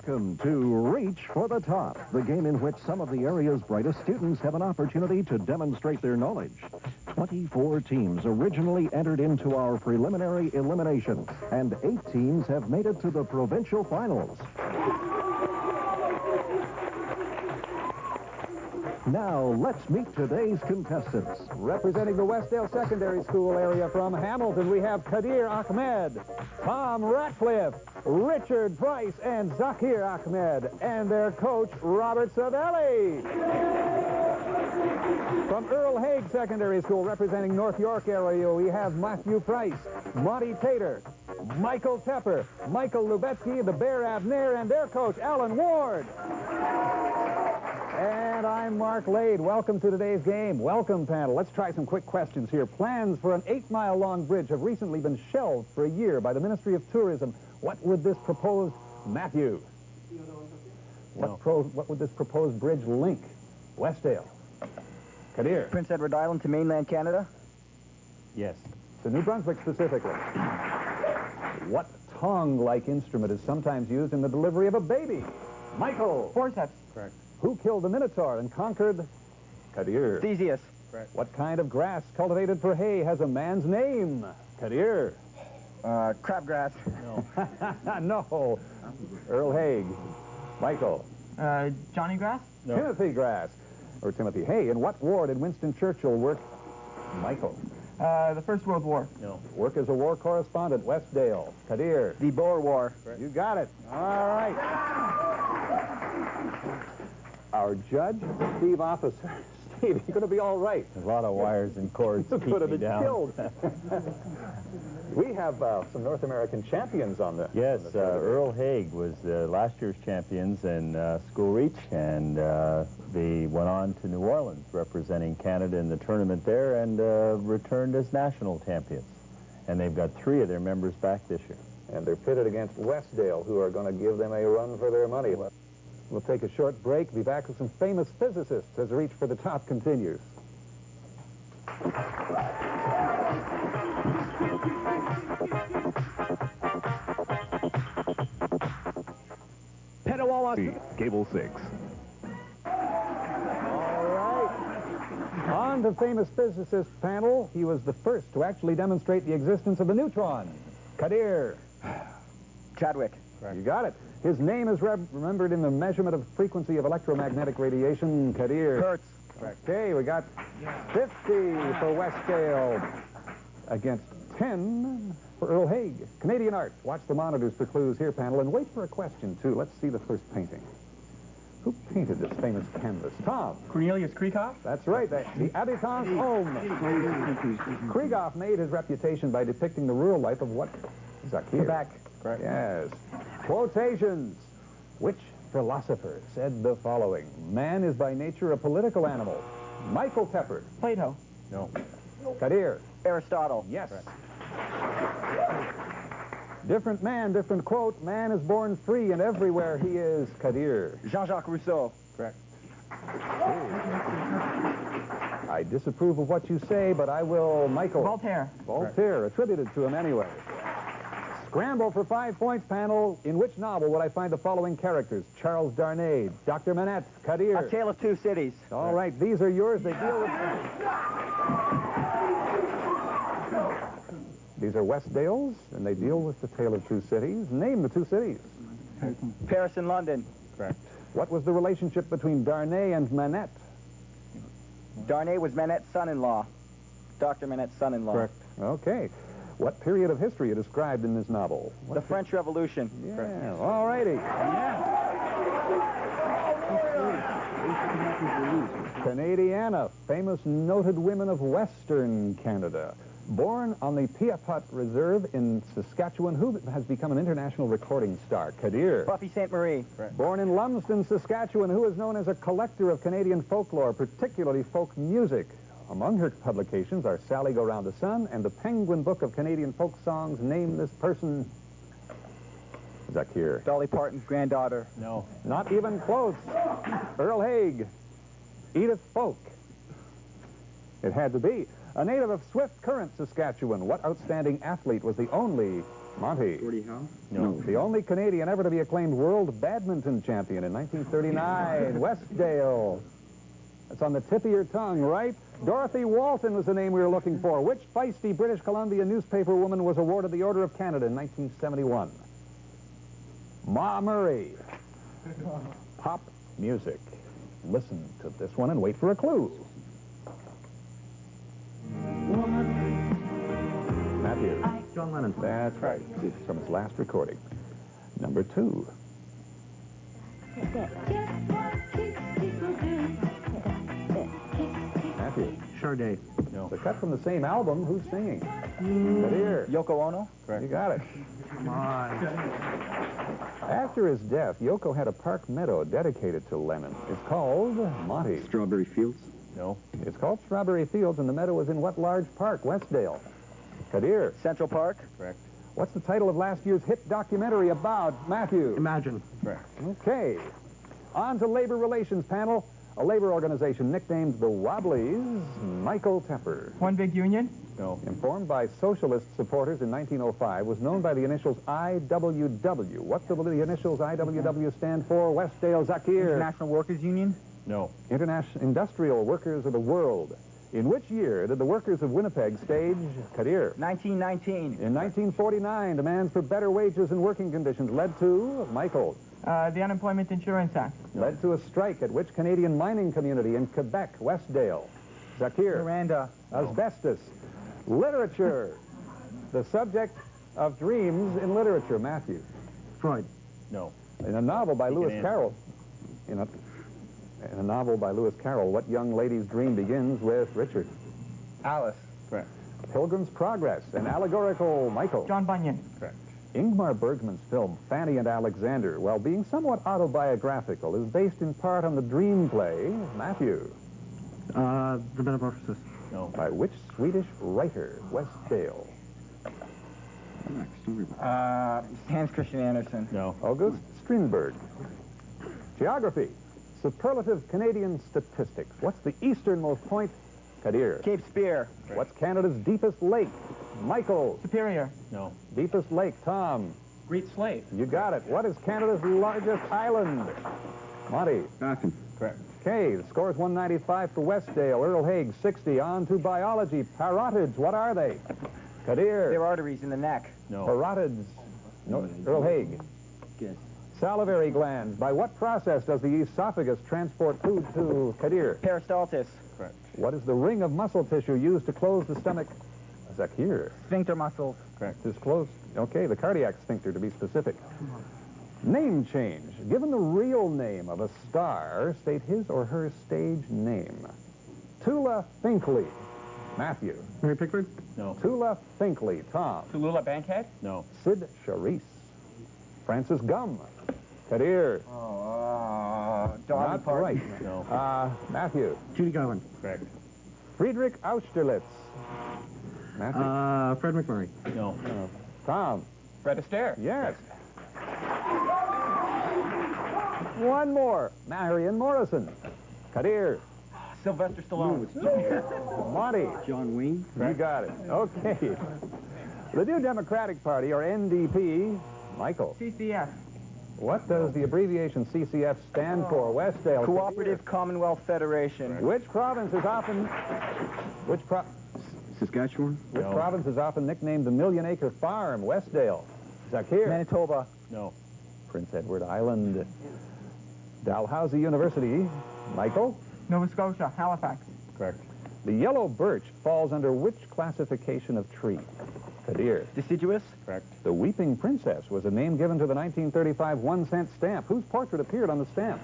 Welcome to Reach for the Top, the game in which some of the area's brightest students have an opportunity to demonstrate their knowledge. 24 teams originally entered into our preliminary elimination, and 8 teams have made it to the Provincial Finals. Now, let's meet today's contestants. Representing the Westdale Secondary School area from Hamilton, we have Kadir Ahmed, Tom Ratcliffe, Richard Price, and Zakir Ahmed, and their coach, Robert Savelli. From Earl Haig Secondary School, representing North York area, we have Matthew Price, Monty Tater, Michael Tepper, Michael Lubetsky, the Bear Abner, and their coach, Alan Ward. And I'm Mark Lade. Welcome to today's game. Welcome, panel. Let's try some quick questions here. Plans for an 8-mile-long bridge have recently been shelved for a year by the Ministry of Tourism. What would this proposed, Matthew? What would this proposed bridge link? Westdale. Kadir. Prince Edward Island to mainland Canada? Yes. To New Brunswick specifically. What tongue-like instrument is sometimes used in the delivery of a baby? Michael. Forceps. Correct. Who killed the Minotaur and conquered Kadir? Theseus. Correct. What kind of grass cultivated for hay has a man's name? Kadir. Crabgrass. No. No. Earl Haig. Michael. Johnny Grass? No. Timothy Grass. Or Timothy Hay. In what war did Winston Churchill work? Michael. The First World War. No. Work as a war correspondent. Westdale. Kadir. The Boer War. You got it. All right. Our judge, Steve Officer. Steve, you're going to be all right. A lot of wires and cords keep could have me been down. killed. We have some North American champions on the... Yes, on the Earl Haig was last year's champions in school reach, and they went on to New Orleans representing Canada in the tournament there and returned as national champions. And they've got 3 of their members back this year. And they're pitted against Westdale, who are going to give them a run for their money. We'll take a short break, be back with some famous physicists as Reach for the Top continues. Petawawa, Cable 6. All right. On to famous physicist panel. He was the first to actually demonstrate the existence of the neutron. Kadir. Chadwick. Correct. You got it. His name is remembered in the measurement of frequency of electromagnetic radiation. Kadir. Hertz. Correct. Okay, we got 50 for Westdale against 10 for Earl Haig. Canadian art. Watch the monitors for clues here, panel, and wait for a question, too. Let's see the first painting. Who painted this famous canvas? Tom. Cornelius Krieghoff. That's right. The Habitant's Home. Krieghoff made his reputation by depicting the rural life of what? Zakir. Quebec. Correct. Yes. Quotations. Which philosopher said the following? Man is by nature a political animal. Michael Tepper. Plato. No. Kadir. Aristotle. Yes. Different man, different quote. Man is born free and everywhere he is. Kadir. Jean-Jacques Rousseau. Correct. I disapprove of what you say, but I will, Michael. Voltaire. Voltaire, attributed to him anyway. Scramble for 5 points, panel. In which novel would I find the following characters? Charles Darnay, Dr. Manette, Kadir. A Tale of Two Cities. All right, these are yours. They deal with... These are Westdale's, and they deal with the Tale of Two Cities. Name the 2 cities. Paris and London. Correct. What was the relationship between Darnay and Manette? Darnay was Manette's son-in-law. Dr. Manette's son-in-law. Correct. Okay. What period of history is described in this novel? The French Revolution. Yeah, all righty. Canadiana, famous noted women of Western Canada. Born on the Piaput Reserve in Saskatchewan, who has become an international recording star? Kadir. Buffy Sainte Marie. Born in Lumsden, Saskatchewan, who is known as a collector of Canadian folklore, particularly folk music. Among her publications are Sally Go Round the Sun and the Penguin Book of Canadian Folk Songs. Name this person. Zakir. Dolly Parton's granddaughter. No. Not even close. Earl Haig. Edith Folk. It had to be. A native of Swift Current, Saskatchewan, what outstanding athlete was the only, Monty? Gordie Howe? No. The only Canadian ever to be acclaimed world badminton champion in 1939, Westdale. That's on the tip of your tongue, right? Dorothy Walton was the name we were looking for. Which feisty British Columbia newspaper woman was awarded the Order of Canada in 1971? Ma Murray. Pop music. Listen to this one and wait for a clue. Matthew. John Lennon. That's right. It's from his last recording. Number 2. Matthew. Sade. No. The cut from the same album. Who's singing? Kadir. Yoko Ono? You got it. Come on. After his death, Yoko had a park meadow dedicated to Lennon. It's called Monty. Strawberry Fields? No. It's called Strawberry Fields, and the meadow is in what large park? Westdale. Kadir. Central Park? Correct. What's the title of last year's hit documentary about? Matthew. Imagine. Correct. Okay. On to labor relations panel. A labor organization nicknamed the Wobblies. Michael Tepper. One big union? No. Informed by socialist supporters in 1905, was known by the initials IWW. What do the initials IWW stand for? Westdale Zakir. International Workers Union? No. International Industrial Workers of the World. In which year did the workers of Winnipeg stage Kadir? 1919. In 1949, demands for better wages and working conditions led to, Michael, The Unemployment Insurance Act. led to a strike at which Canadian mining community in Quebec, Westdale? Zakir. Miranda. Asbestos. Literature. The subject of dreams in literature, Matthew. Freud. No. In a novel by Lewis answer. Carroll. In a novel by Lewis Carroll, what young lady's dream begins with Richard? Alice. Correct. Pilgrim's Progress, an allegorical Michael. John Bunyan. Correct. Ingmar Bergman's film, Fanny and Alexander, while being somewhat autobiographical, is based in part on the dream play, Matthew. The Metamorphosis. No. By which Swedish writer? Westdale. Hans Christian Andersen. No. August Strindberg. Geography. Superlative Canadian statistics. What's the easternmost point? Kadir. Cape Spear. What's Canada's deepest lake? Michael. Superior. No. Deepest lake, Tom. Great Slave. You got it. What is Canada's largest island? Monty. Baffin. Correct. Okay, the score is 195 for Westdale. Earl Haig, 60. On to biology. Parotids, what are they? Kadir. They're arteries in the neck. No. Parotids. No, Earl Haig. Good. Salivary glands. By what process does the esophagus transport food to Kadir? Peristaltis. Correct. What is the ring of muscle tissue used to close the stomach? Zakir. Sphincter muscles. Correct. Disclose. Okay, the cardiac sphincter, to be specific. Name change. Given the real name of a star, state his or her stage name. Tula Finkley. Matthew. Mary Pickford. No. Tula Finkley. Tom. Tallulah Bankhead. No. Sid Charisse. Francis Gum. Kadir. Dolly Not Parton. right. No. Matthew. Judy Garland. Correct. Friedrich Austerlitz. Matthew. Fred McMurray. No. Tom. Fred Astaire. Yes. One more. Marion Morrison. Kadir. Sylvester Stallone. Monty. John Wayne. You got it. Okay. The New Democratic Party, or NDP, Michael. CCF. What does the abbreviation CCF stand for? Westdale. Cooperative Commonwealth Federation. Which province is often... Saskatchewan. Which No. province is often nicknamed the Million Acre Farm? Westdale. Zakir. Manitoba. No. Prince Edward Island. Dalhousie University. Michael. Nova Scotia. Halifax. Correct. The yellow birch falls under which classification of tree? Kadir. Deciduous. Correct. The Weeping Princess was a name given to the 1935 1-cent stamp. Whose portrait appeared on the stamp?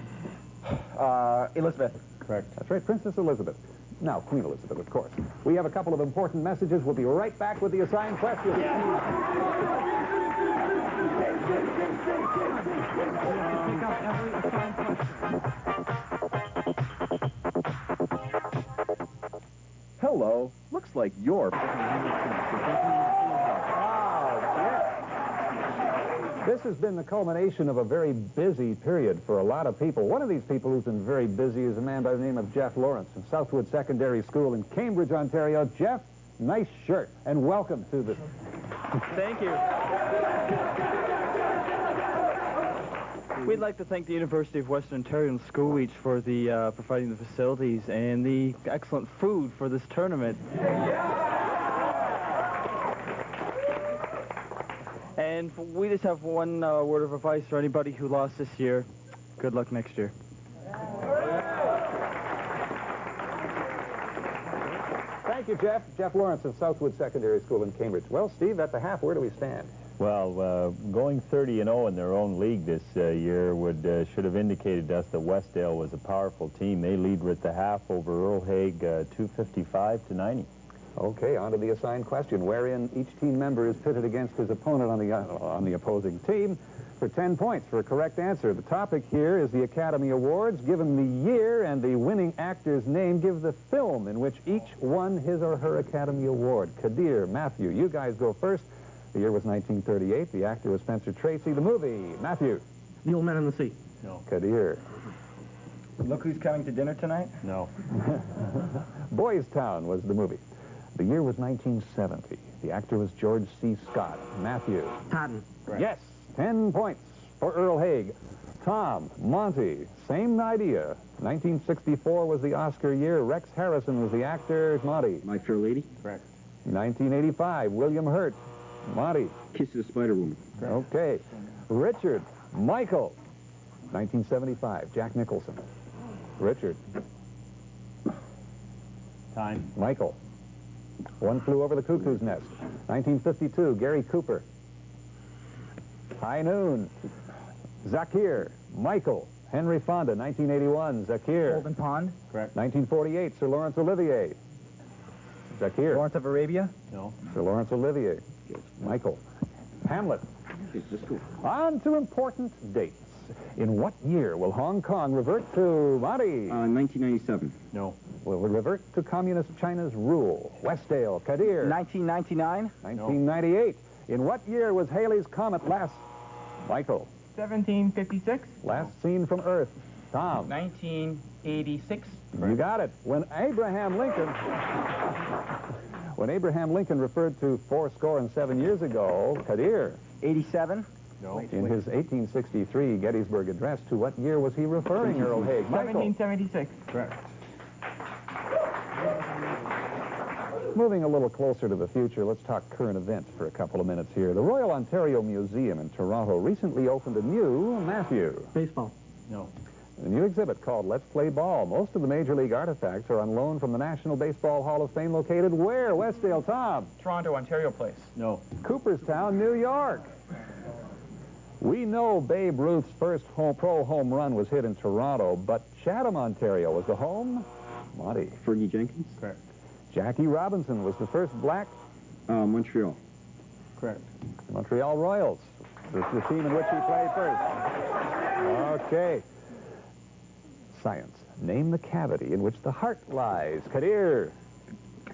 Elizabeth. Correct. That's right, Princess Elizabeth. Now, Queen Elizabeth, of course. We have a couple of important messages. We'll be right back with the assigned questions. Hello. Looks like you're... This has been the culmination of a very busy period for a lot of people. One of these people who's been very busy is a man by the name of Jeff Lawrence from Southwood Secondary School in Cambridge, Ontario. Jeff, nice shirt, and welcome to the... Thank you. We'd like to thank the University of Western Ontario and School Reach for the providing the facilities and the excellent food for this tournament. And we just have one word of advice for anybody who lost this year. Good luck next year. Thank you, Jeff. Jeff Lawrence of Southwood Secondary School in Cambridge. Well, Steve, at the half, where do we stand? Well, going 30-0 in their own league this year should have indicated to us that Westdale was a powerful team. They lead with the half over Earl Haig, 255-90. Okay, on to the assigned question, wherein each team member is pitted against his opponent on the opposing team for 10 points for a correct answer. The topic here is the Academy Awards. Given the year and the winning actor's name, give the film in which each won his or her Academy Award. Kadir, Matthew, you guys go first. The year was 1938. The actor was Spencer Tracy. The movie, Matthew. The Old Man in the Sea. No. Kadir. Look who's coming to dinner tonight. No. Boys Town was the movie. The year was 1970. The actor was George C. Scott. Matthew. Patton. Yes, 10 points for Earl Haig. Tom, Monty, same idea. 1964 was the Oscar year. Rex Harrison was the actor. Monty. My Fair Lady? Correct. 1985, William Hurt. Monty. Kiss of the Spider Woman. Okay. Richard. Michael. 1975, Jack Nicholson. Richard. Time. Michael. One Flew Over the Cuckoo's Nest. 1952, Gary Cooper. High Noon. Zakir. Michael. Henry Fonda, 1981, Zakir. Golden Pond. Correct. 1948, Sir Laurence Olivier. Zakir. Lawrence of Arabia. No. Sir Laurence Olivier. Michael. Hamlet. Okay, let's go. On to important dates. In what year will Hong Kong revert to, Monty? 1997. No. Will it revert to Communist China's rule? Westdale. Kadir. 1999. 1998. In what year was Halley's Comet last? Michael. 1756. Last seen from Earth. Tom. 1986. You got it. When Abraham Lincoln referred to 7 years ago, Kadir, 87. No. in his 1863 Gettysburg Address, to what year was he referring, Earl Haig? Michael. 1776. Correct. Moving a little closer to the future, let's talk current events for a couple of minutes here. The Royal Ontario Museum in Toronto recently opened a new, Matthew, Baseball. No. a new exhibit called Let's Play Ball. Most of the Major League artifacts are on loan from the National Baseball Hall of Fame located where? Westdale, Tom. Toronto, Ontario Place. No. Cooperstown, New York. We know Babe Ruth's first pro home run was hit in Toronto, but Chatham, Ontario was the home. Monty. Fergie Jenkins? Correct. Jackie Robinson was the first black. Montreal. Correct. Montreal Royals. This is the team in which he played first. Okay. Science. Name the cavity in which the heart lies. Kadir.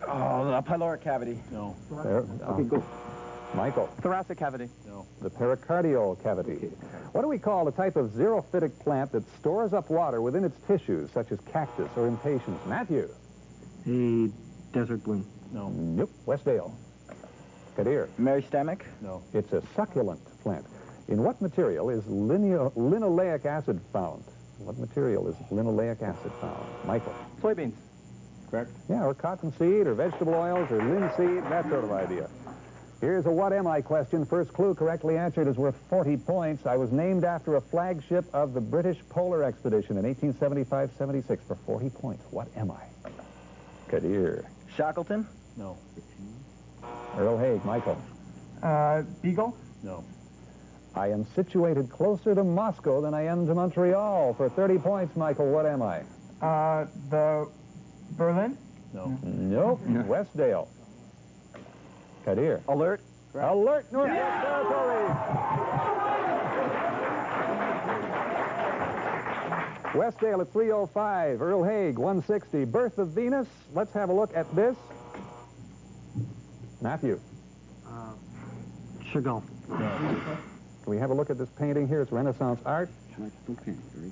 Oh, the pyloric cavity. No. There. Okay, go. Michael. Thoracic cavity. No. The pericardial cavity. What do we call the type of xerophytic plant that stores up water within its tissues, such as cactus or impatiens? Matthew. A desert bloom. No. Nope. Westdale. Kadir. Meristemic. No. It's a succulent plant. In what material is linoleic acid found? What material is linoleic acid found? Michael. Soybeans. Correct. Yeah, or cottonseed, or vegetable oils, or linseed, that sort of idea. Here's a what am I question. First clue correctly answered is worth 40 points. I was named after a flagship of the British Polar Expedition in 1875-76 for 40 points. What am I? Kadir. Shackleton. No. Earl Haig. Michael. Beagle. No. I am situated closer to Moscow than I am to Montreal. For 30 points, Michael, what am I? The Berlin. No. Nope. Westdale. Kadir. Alert. Alert, Northwest Territories. Westdale at 305. Earl Haig, 160. Birth of Venus. Let's have a look at this. Matthew. Chagall. Can we have a look at this painting here? It's Renaissance art. Don't panic, all right?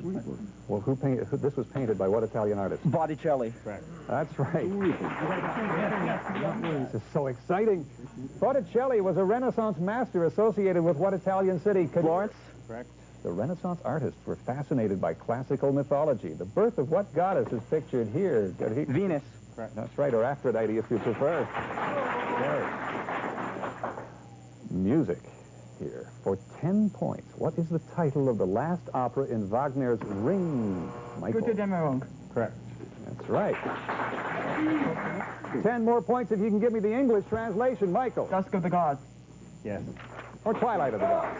Don't worry about it. Well, this was painted by what Italian artist? Botticelli. That's right. Don't worry about it. This is so exciting. Botticelli was a Renaissance master associated with what Italian city? Florence. Correct. The Renaissance artists were fascinated by classical mythology. The birth of what goddess is pictured here? Venus. That's right, or Aphrodite if you prefer. Okay. Music here for 10 points. What is the title of the last opera in Wagner's Ring, Michael? Gute Dämmerung. Correct. That's right. 10 more points if you can give me the English translation, Michael. Dusk of the Gods. Yes. Or Twilight of the Gods.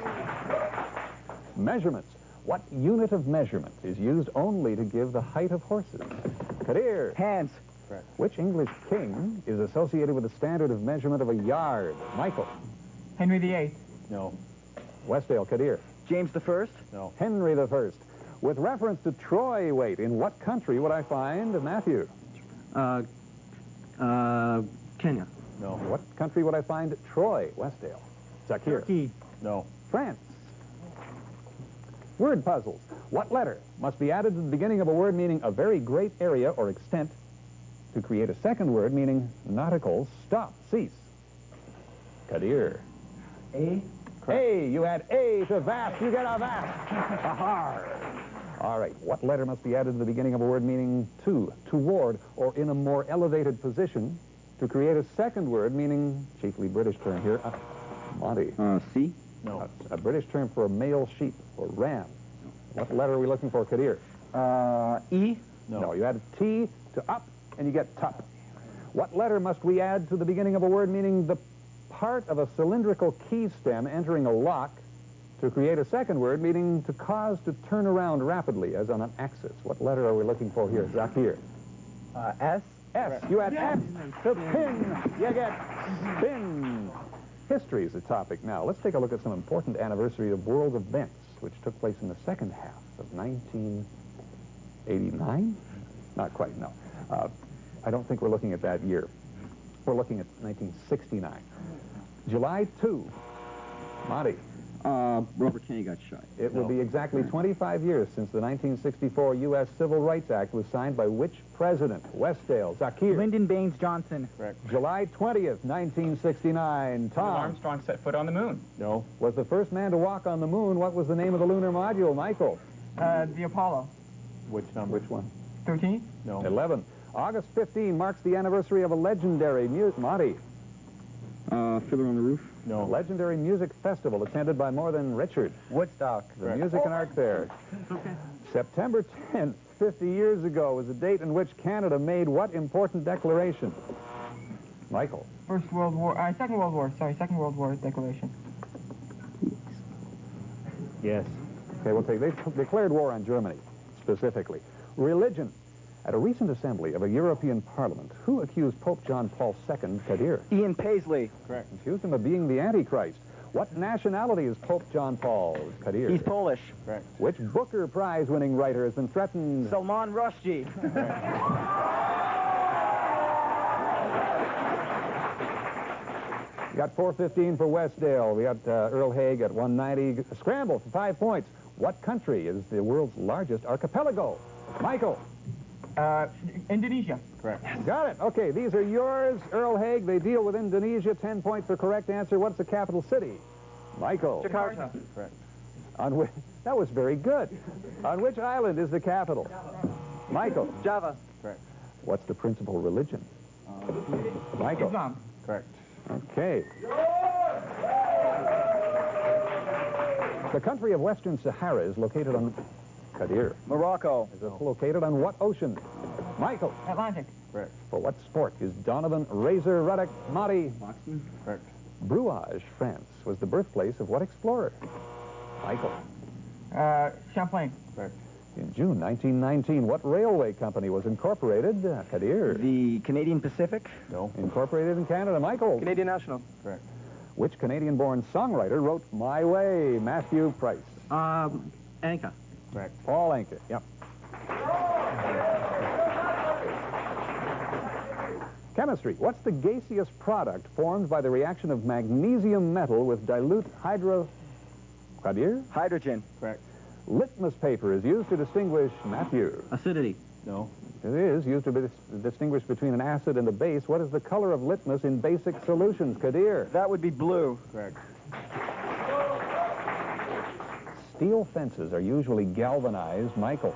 Measurements. What unit of measurement is used only to give the height of horses? Kadir. Hands. Correct. Which English king is associated with the standard of measurement of a yard? Michael. Henry VIII. No. Westdale. Kadir. James the First. No. Henry I. With reference to troy weight, in what country would I find Matthew? Kenya. No. What country would I find Troy? Westdale. Zakir. Turkey. No. France. Word puzzles. What letter must be added to the beginning of a word meaning a very great area or extent to create a second word meaning nautical stop, cease? Kadir. A. A. You had A to vast. You get a vast. Aha. All right. What letter must be added to the beginning of a word meaning to, toward, or in a more elevated position to create a second word meaning, chiefly British term here, Monty. C? No. A British term for a male sheep or ram. What letter are we looking for, Kadir? E. No, you add T to up, and you get tup. What letter must we add to the beginning of a word meaning the part of a cylindrical key stem entering a lock to create a second word meaning to cause to turn around rapidly, as on an axis? What letter are we looking for here, Zakir? S. S. You add S to pin. You get spin. History is the topic now. Let's take a look at some important anniversary of world events which took place in the second half of 1989? Not quite, no. I don't think we're looking at that year. We're looking at 1969. July 2. Monty. Robert Kennedy got shot. It will be exactly 25 years since the 1964 U.S. Civil Rights Act was signed by which president? Westdale. Zakir. Lyndon Baines Johnson. Correct. July 20th, 1969. Tom. Armstrong set foot on the moon. No. Was the first man to walk on the moon. What was the name of the lunar module? Michael. The Apollo. Which number? Which one? 13. No. 11. August 15 marks the anniversary of a legendary Monty. Fiddler on the Roof? No. Legendary music festival attended by more than Richard. Woodstock. The Correct. Music and Art Fair. September 10th, 50 years ago, was the date in which Canada made what important declaration? Michael. Second World War Declaration. Yes. Okay, we'll take. They declared war on Germany, specifically. Religion. At a recent assembly of a European Parliament, who accused Pope John Paul II, Kadir? Ian Paisley. Correct. Accused him of being the Antichrist. What nationality is Pope John Paul, Kadir? He's Polish. Correct. Which Booker Prize-winning writer has been threatened? Salman Rushdie. We got 415 for Westdale. We got Earl Haig at 190. A scramble for 5 points. What country is the world's largest archipelago? Michael. Indonesia. Correct. Got it. Okay, these are yours, Earl Haig. They deal with Indonesia. 10 points for correct answer. What's the capital city? Michael. Jakarta. Correct. On which, that was very good. On which island is the capital? Michael. Java. Correct. What's the principal religion? Michael. Islam. Correct. Okay. The country of Western Sahara is located on Kadir. Morocco. Is it located on what ocean? Michael. Atlantic. Correct. For what sport is Donovan Razor Ruddock Motti? Boxing? Correct. Bruges, France, was the birthplace of what explorer? Michael. Champlain. Correct. In June 1919, what railway company was incorporated? Kadir. The Canadian Pacific. No. Incorporated in Canada. Michael. Canadian National. Correct. Which Canadian-born songwriter wrote My Way? Matthew Price. Anka. Correct. Paul Anka. Yep. Chemistry. What's the gaseous product formed by the reaction of magnesium metal with dilute Kadir? Hydrogen. Correct. Litmus paper is used to distinguish, Matthew. Acidity. No. It is used to distinguish between an acid and a base. What is the color of litmus in basic solutions, Kadir? That would be blue. Correct. Steel fences are usually galvanized, Michael.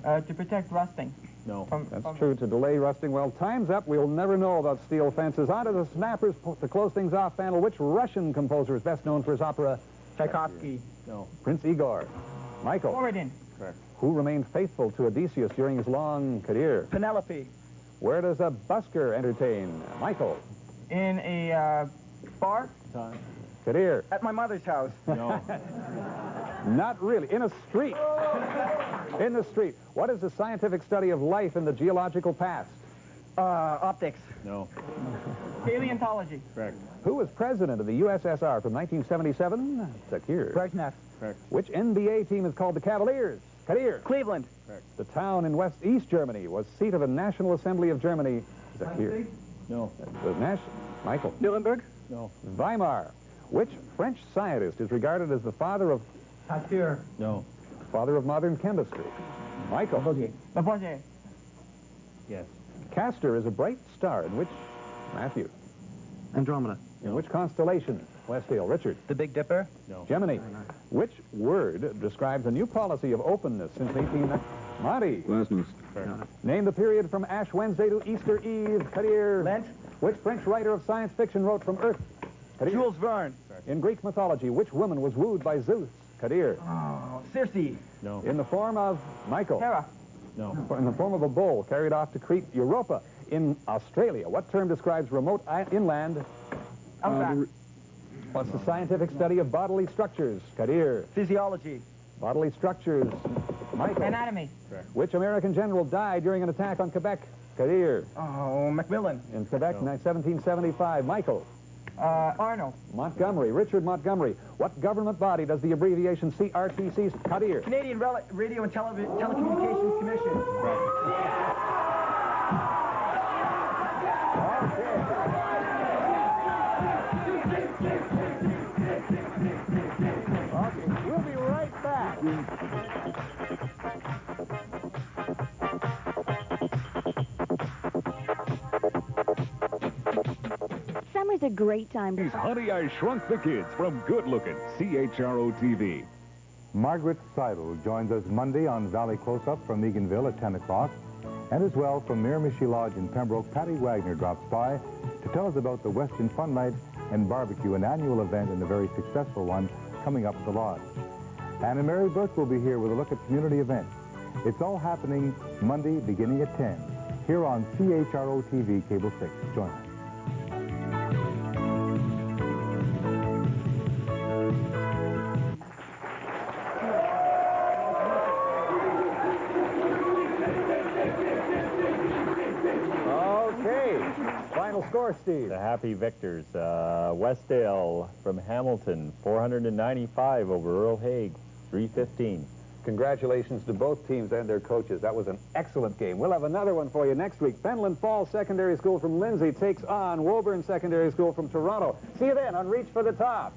To protect rusting. No. That's true, to delay rusting. Well, time's up. We'll never know about steel fences. On to the snappers to close things off, panel. Which Russian composer is best known for his opera? Tchaikovsky. No. Prince Igor. Michael. Borodin. Correct. Who remained faithful to Odysseus during his long career? Penelope. Where does a busker entertain? Michael. In a bar. Time. Kadir. At my mother's house. No. Not really. In a street. In the street. What is the scientific study of life in the geological past? Optics. No. Paleontology. Correct. Who was president of the USSR from 1977? Zakir. Brezhnev. Correct. Which NBA team is called the Cavaliers? Kadir. Cleveland. The town in East Germany was seat of the National Assembly of Germany. Zakir. No. Michael. Nuremberg. No. Weimar. Which French scientist is regarded as the father of No. modern chemistry? Michael. Lavoisier. Yes. Castor is a bright star in which, Matthew, Andromeda. in which constellation? Westdale. Richard. The Big Dipper. No. Gemini. Which word describes a new policy of openness since 1890? Marty. Glasnost. Name the period from Ash Wednesday to Easter Eve. Kadir. Lent. Which French writer of science fiction wrote From Earth? Kadir. Jules Verne. In Greek mythology, which woman was wooed by Zeus? Kadir. Circe. No. In the form of Michael. Hera. No. In the form of a bull carried off to Crete, Europa. In Australia, what term describes remote inland? Outback. What's the scientific study of bodily structures? Kadir. Physiology. Bodily structures. Michael. Anatomy. Which American general died during an attack on Quebec? Kadir. Oh, Macmillan. In Quebec, 1775. Michael. Arnold. Montgomery. Richard Montgomery. What government body does the abbreviation CRTC? Kadir. Canadian Radio and Telecommunications Commission. Okay, we'll be right back. Summer's a great time to... Honey, I Shrunk the Kids from Good Looking, CHRO-TV. Margaret Seidel joins us Monday on Valley Close-Up from Eganville at 10 o'clock. And as well, from Miramichi Lodge in Pembroke, Patty Wagner drops by to tell us about the Western Fun Night and Barbecue, an annual event and a very successful one coming up at the Lodge. Anna Mary Burke will be here with a look at community events. It's all happening Monday beginning at 10 here on CHRO-TV Cable 6. Join us. Final score, Steve. The happy victors, Westdale from Hamilton, 495 over Earl Haig, 315. Congratulations to both teams and their coaches. That was an excellent game. We'll have another one for you next week. Fenelon Falls Secondary School from Lindsay takes on Woburn Secondary School from Toronto. See you then on Reach for the Top.